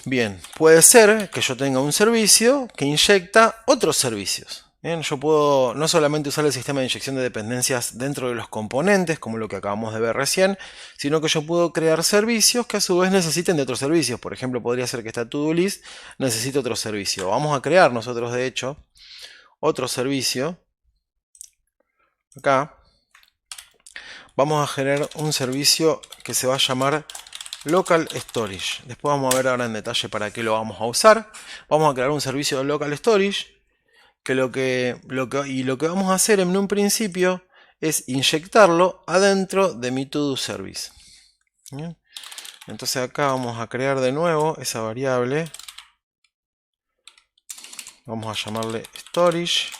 Bien, puede ser que yo tenga un servicio que inyecta otros servicios. Bien, yo puedo no solamente usar el sistema de inyección de dependencias dentro de los componentes, como lo que acabamos de ver recién, sino que yo puedo crear servicios que a su vez necesiten de otros servicios. Por ejemplo, podría ser que esta to-do list necesite otro servicio. Vamos a crear nosotros, de hecho, otro servicio. Acá vamos a generar un servicio que se va a llamar Local Storage. Después vamos a ver ahora en detalle para qué lo vamos a usar. Vamos a crear un servicio de Local Storage que lo que vamos a hacer en un principio es inyectarlo adentro de mi to-do service. ¿Bien? Entonces acá vamos a crear de nuevo esa variable. Vamos a llamarle storage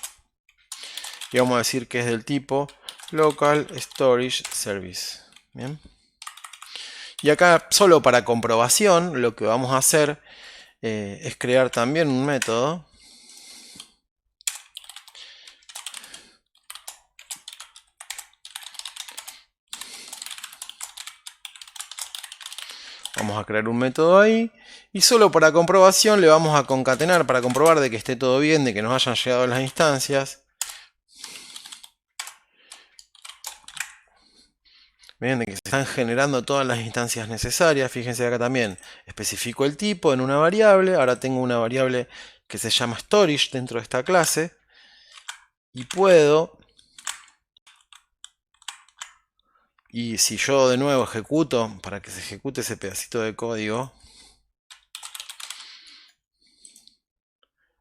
y vamos a decir que es del tipo local storage service. Bien. Y acá, solo para comprobación, lo que vamos a hacer es crear también un método vamos a crear un método ahí y solo para comprobación le vamos a concatenar para comprobar de que esté todo bien, de que nos hayan llegado las instancias. Ven, de que se están generando todas las instancias necesarias. Fíjense acá también, especifico el tipo en una variable. Ahora tengo una variable que se llama storage dentro de esta clase. Y puedo... Y si yo de nuevo ejecuto, para que se ejecute ese pedacito de código,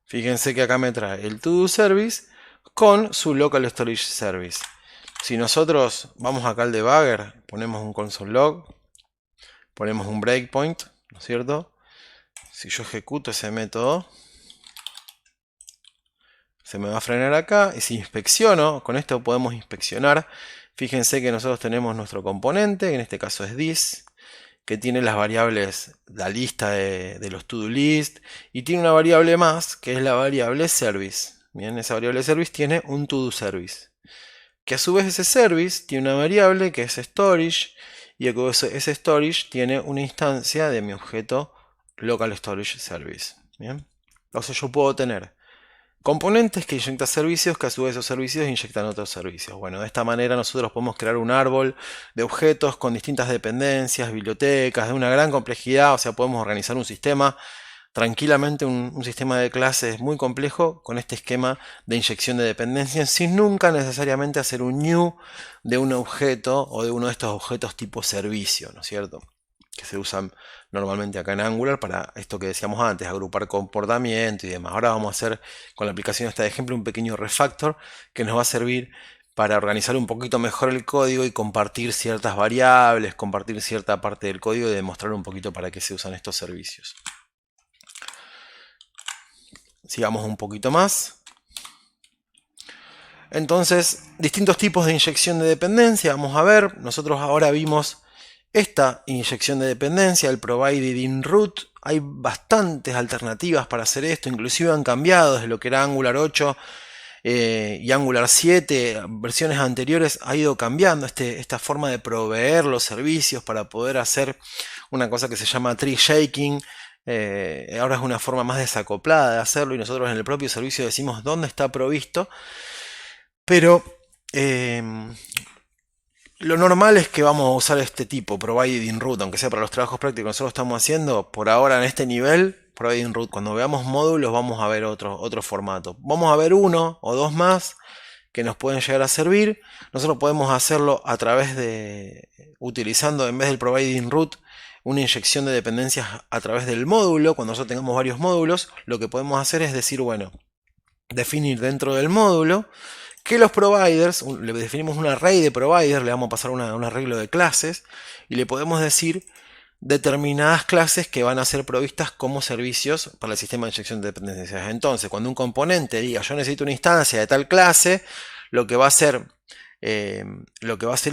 fíjense que acá me trae el to-do service con su local storage service. Si nosotros vamos acá al debugger, ponemos un console log, ponemos un breakpoint, ¿no es cierto? Si yo ejecuto ese método, se me va a frenar acá. Y si inspecciono, con esto podemos inspeccionar. Fíjense que nosotros tenemos nuestro componente, que en este caso es this, que tiene las variables, la lista de los to-do list, y tiene una variable más, que es la variable service. Bien, esa variable service tiene un to-do service. Que a su vez ese service tiene una variable que es storage, y ese storage tiene una instancia de mi objeto local storage service. Bien, entonces yo puedo tener componentes que inyectan servicios, que a su vez esos servicios inyectan otros servicios. Bueno, de esta manera nosotros podemos crear un árbol de objetos con distintas dependencias, bibliotecas, de una gran complejidad. O sea, podemos organizar un sistema tranquilamente, un sistema de clases muy complejo con este esquema de inyección de dependencias, sin nunca necesariamente hacer un new de un objeto o de uno de estos objetos tipo servicio, ¿no es cierto? Que se usan normalmente acá en Angular para esto que decíamos antes, agrupar comportamiento y demás. Ahora vamos a hacer con la aplicación esta de ejemplo un pequeño refactor que nos va a servir para organizar un poquito mejor el código y compartir ciertas variables, compartir cierta parte del código y demostrar un poquito para qué se usan estos servicios. Sigamos un poquito más. Entonces, distintos tipos de inyección de dependencia. Vamos a ver, nosotros ahora vimos esta inyección de dependencia, el provided in root. Hay bastantes alternativas para hacer esto, inclusive han cambiado desde lo que era Angular 8 y Angular 7, versiones anteriores, ha ido cambiando esta forma de proveer los servicios para poder hacer una cosa que se llama tree shaking. Ahora es una forma más desacoplada de hacerlo y nosotros en el propio servicio decimos dónde está provisto, pero lo normal es que vamos a usar este tipo, provided in root, aunque sea para los trabajos prácticos que nosotros estamos haciendo, por ahora en este nivel, provided in root. Cuando veamos módulos vamos a ver otro formato. Vamos a ver uno o dos más que nos pueden llegar a servir. Nosotros podemos hacerlo a través de, utilizando en vez del provided in root, una inyección de dependencias a través del módulo. Cuando nosotros tengamos varios módulos, lo que podemos hacer es decir, bueno, definir dentro del módulo que los providers, le definimos un array de providers, le vamos a pasar un arreglo de clases y le podemos decir determinadas clases que van a ser provistas como servicios para el sistema de inyección de dependencias. Entonces, cuando un componente diga yo necesito una instancia de tal clase, lo que va a hacer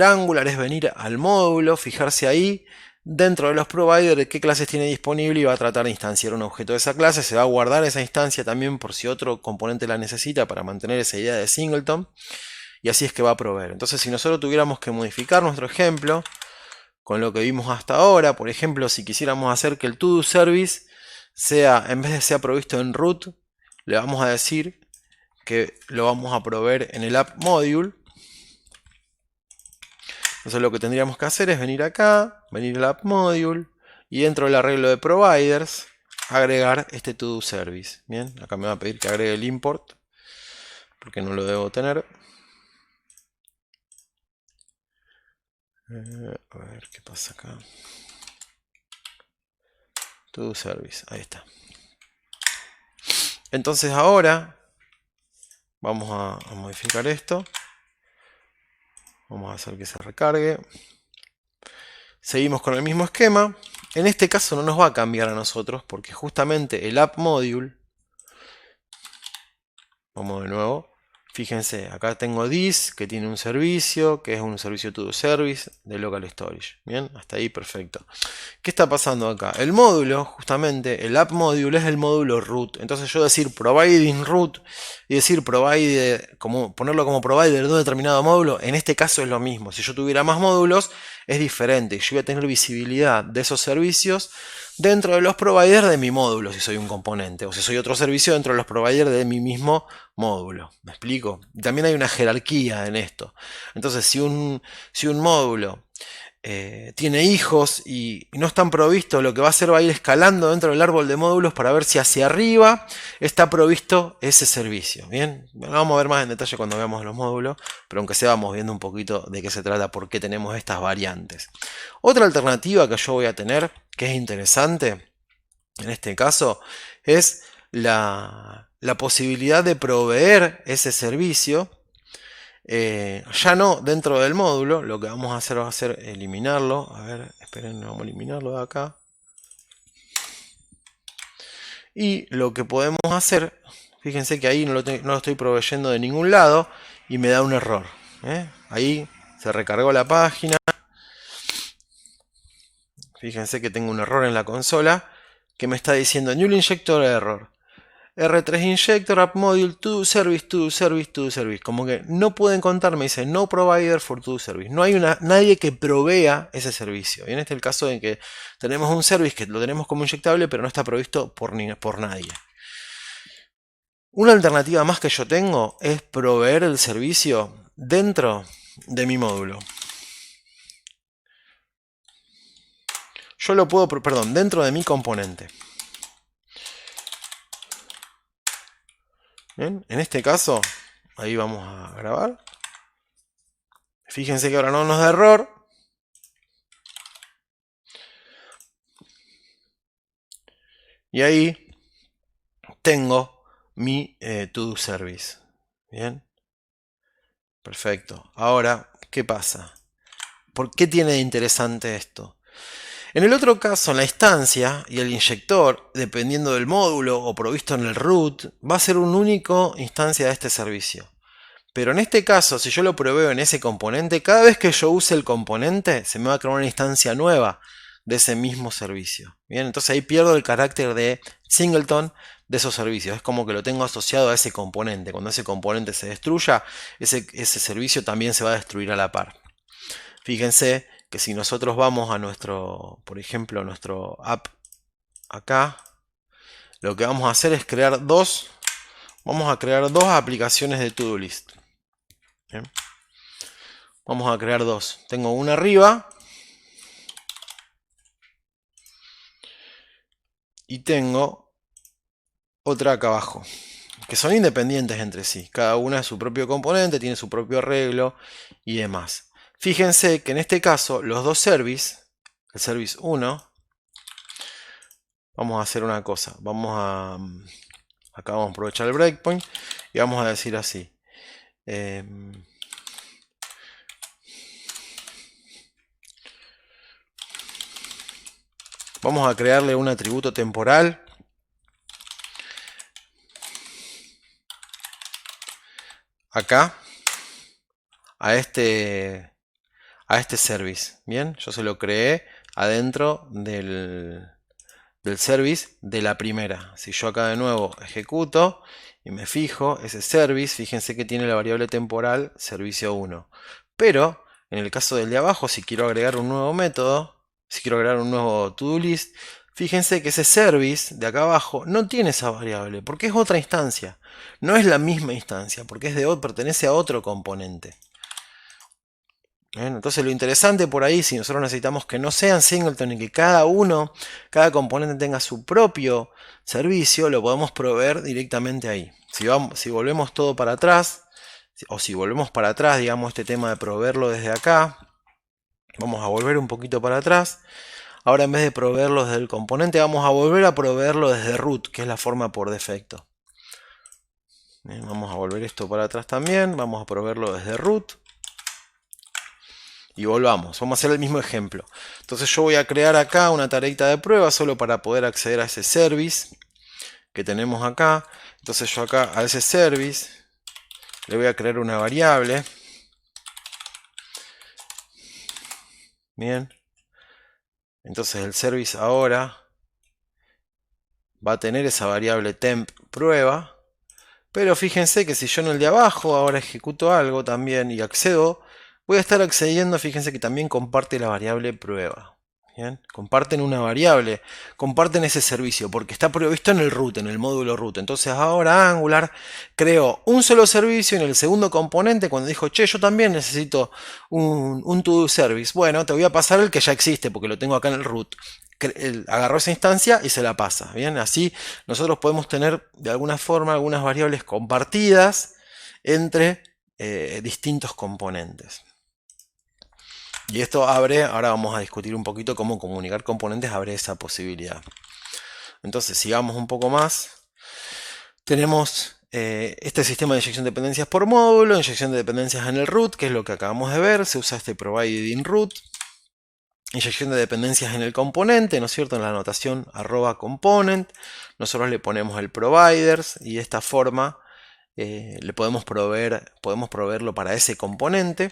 Angular es venir al módulo, fijarse ahí dentro de los providers qué clases tiene disponible y va a tratar de instanciar un objeto de esa clase. Se va a guardar esa instancia también por si otro componente la necesita para mantener esa idea de singleton, y así es que va a proveer. Entonces, si nosotros tuviéramos que modificar nuestro ejemplo con lo que vimos hasta ahora, por ejemplo, si quisiéramos hacer que el to-do service sea, en vez de sea provisto en root, le vamos a decir que lo vamos a proveer en el app module. Entonces lo que tendríamos que hacer es venir acá, venir al app module y dentro del arreglo de providers agregar este to-do service. Bien, acá me va a pedir que agregue el import porque no lo debo tener. A ver qué pasa acá. To-do service, ahí está. Entonces ahora vamos a modificar esto. Vamos a hacer que se recargue. Seguimos con el mismo esquema. En este caso no nos va a cambiar a nosotros porque justamente el app module, vamos de nuevo, fíjense, acá tengo this que tiene un servicio, que es un servicio to do service de local storage. Bien, hasta ahí perfecto. ¿Qué está pasando acá? El módulo, justamente, el app module es el módulo root. Entonces yo decir providing root y decir provide, ponerlo como provider de un determinado módulo, en este caso es lo mismo. Si yo tuviera más módulos, es diferente. Yo voy a tener visibilidad de esos servicios dentro de los providers de mi módulo, si soy un componente, o si soy otro servicio dentro de los providers de mi mismo módulo. ¿Me explico? Y también hay una jerarquía en esto. Entonces, si un módulo tiene hijos y no están provistos, lo que va a hacer va a ir escalando dentro del árbol de módulos para ver si hacia arriba está provisto ese servicio. Bien, bueno, vamos a ver más en detalle cuando veamos los módulos, pero aunque sea vamos viendo un poquito de qué se trata, por qué tenemos estas variantes. Otra alternativa que yo voy a tener, que es interesante en este caso, es la posibilidad de proveer ese servicio. Ya no dentro del módulo, lo que vamos a hacer va a ser eliminarlo. A ver, esperen, vamos a eliminarlo de acá. Y lo que podemos hacer, fíjense que ahí no lo estoy proveyendo de ningún lado y me da un error. Ahí se recargó la página. Fíjense que tengo un error en la consola que me está diciendo New Injector Error. R3 Injector App Module to Service, to Service, to Service. Como que no pueden contarme, dice No Provider for to Service. No hay nadie que provea ese servicio. Y en este es el caso en que tenemos un service que lo tenemos como inyectable, pero no está provisto por nadie. Una alternativa más que yo tengo es proveer el servicio dentro de mi módulo. Yo lo puedo, perdón, dentro de mi componente. ¿Bien? En este caso, ahí vamos a grabar. Fíjense que ahora no nos da error. Y ahí tengo mi to-do service. Bien. Perfecto. Ahora, ¿qué pasa? ¿Por qué tiene de interesante esto? En el otro caso, la instancia y el inyector, dependiendo del módulo o provisto en el root, va a ser un único instancia de este servicio. Pero en este caso, si yo lo proveo en ese componente, cada vez que yo use el componente, se me va a crear una instancia nueva de ese mismo servicio. Bien, entonces ahí pierdo el carácter de singleton de esos servicios. Es como que lo tengo asociado a ese componente. Cuando ese componente se destruya, ese servicio también se va a destruir a la par. Fíjense que si nosotros vamos a nuestro, por ejemplo, nuestro app acá, lo que vamos a hacer es crear vamos a crear dos aplicaciones de to-do list. Bien. Vamos a crear dos. Tengo una arriba y tengo otra acá abajo, que son independientes entre sí. Cada una es su propio componente, tiene su propio arreglo y demás. Fíjense que en este caso los dos service, el service 1, vamos a hacer una cosa. Acá vamos a aprovechar el breakpoint y vamos a decir así. Vamos a crearle un atributo temporal acá a este service. Bien, yo se lo creé adentro del service de la primera. Si yo acá de nuevo ejecuto y me fijo, ese service, fíjense que tiene la variable temporal servicio 1. Pero en el caso del de abajo, si quiero agregar un nuevo método, si quiero agregar un nuevo to-do list, fíjense que ese service de acá abajo no tiene esa variable, porque es otra instancia. No es la misma instancia, porque pertenece a otro componente. Bien, entonces lo interesante por ahí, si nosotros necesitamos que no sean singleton y que cada componente tenga su propio servicio, lo podemos proveer directamente ahí. Si volvemos todo para atrás, o si volvemos para atrás, digamos, este tema de proveerlo desde acá, vamos a volver un poquito para atrás. Ahora en vez de proveerlo desde el componente, vamos a volver a proveerlo desde root, que es la forma por defecto. Bien, vamos a volver esto para atrás también, vamos a proveerlo desde root. Y vamos a hacer el mismo ejemplo. Entonces yo voy a crear acá una tareita de prueba solo para poder acceder a ese service que tenemos acá. Entonces yo acá a ese service le voy a crear una variable. Bien. Entonces el service ahora va a tener esa variable temp prueba. Pero fíjense que si yo en el de abajo ahora ejecuto algo también y accedo, voy a estar accediendo, fíjense que también comparte la variable prueba. ¿Bien? Comparten una variable, comparten ese servicio, porque está previsto en el root, en el módulo root. Entonces ahora Angular creó un solo servicio en el segundo componente cuando dijo, che, yo también necesito un to-do service. Bueno, te voy a pasar el que ya existe, porque lo tengo acá en el root. Agarró esa instancia y se la pasa. Bien, así nosotros podemos tener de alguna forma algunas variables compartidas entre distintos componentes. Y esto abre, ahora vamos a discutir un poquito cómo comunicar componentes, abre esa posibilidad. Entonces, sigamos un poco más. Tenemos este sistema de inyección de dependencias por módulo, inyección de dependencias en el root, que es lo que acabamos de ver. Se usa este provided in root. Inyección de dependencias en el componente, ¿no es cierto? En la anotación @component. Nosotros le ponemos el providers y de esta forma le podemos proveerlo para ese componente.